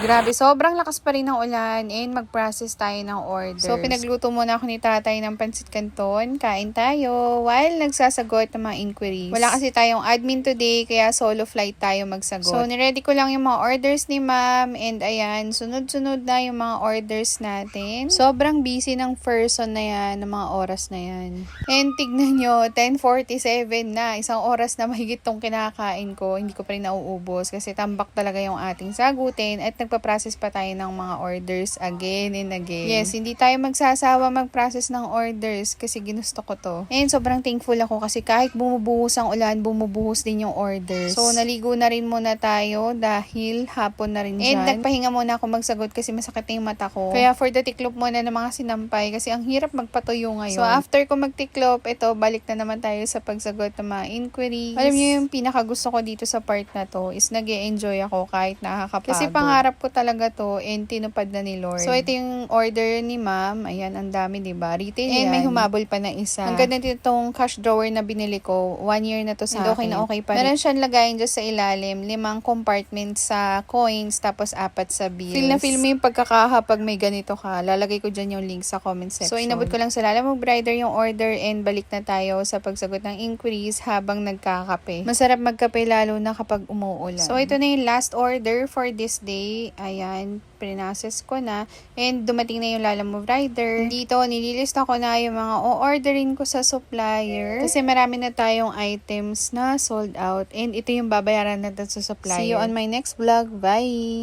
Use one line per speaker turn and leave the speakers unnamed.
Grabe, sobrang lakas pa rin ng ulan and mag-process tayo ng orders. So, pinagluto muna ako ni tatay ng pansit canton. Kain tayo while nagsasagot ng mga inquiries. Wala kasi tayong admin today, kaya solo flight tayo magsagot. So, niready ko lang yung mga orders ni ma'am and ayan, sunod-sunod na yung mga orders natin. Sobrang busy ng person na yan, ng mga oras na yan. And tignan nyo, 10:47 na. Isang oras na mahigit tong kinakain ko. Hindi ko pa rin nauubos kasi tambak talaga yung ating sagutin at nagpa-process pa tayo ng mga orders again and again. Yes, hindi tayo magsasawa mag-process ng orders kasi ginusto ko to. And sobrang thankful ako kasi kahit bumubuhos ang ulan, bumubuhos din yung orders. So, naligo na rin muna tayo dahil hapon na rin dyan. And nagpahinga muna ako magsagot kasi masakit na yung mata ko. Kaya for the tiklop muna ng mga sinampay kasi ang hirap magpatuyo ngayon. So, after ko magtiklop, ito, balik na naman tayo sa pagsagot ng mga inquiries. Alam niyo yung pinakagusto ko dito sa part na to is nag-e-enjoy ako kahit nakakapagod. Kasi pangarap ko talaga to and tinupad na ni Lord. So, ito yung order ni ma'am. Ayan, ang dami, diba? Retail yan. And may humabol pa na isa. Ang ganda itong cash drawer na binili ko. 1 year na to sa akin. Okay pa. Meron siyang lagayin dyan sa ilalim. 5 compartments sa coins, tapos 4 sa bills. Feel na feel mo yung pagkakaha pag may ganito ka. Lalagay ko dyan yung link sa comment section. So, inabot ko lang sa Lalamove Rider yung order and balik na tayo sa pagsagot ng inquiries habang nagkakape. Masarap magkape lalo na kapag umuulan. So, ito na yung last order for this day. Ayan, prinocess ko na. And dumating na yung Lalamove Rider. Dito, nililista ko na yung mga o-orderin ko sa supplier. Kasi marami na tayong items na sold out. And ito yung babayaran natin sa supplier. See you on my next vlog. Bye!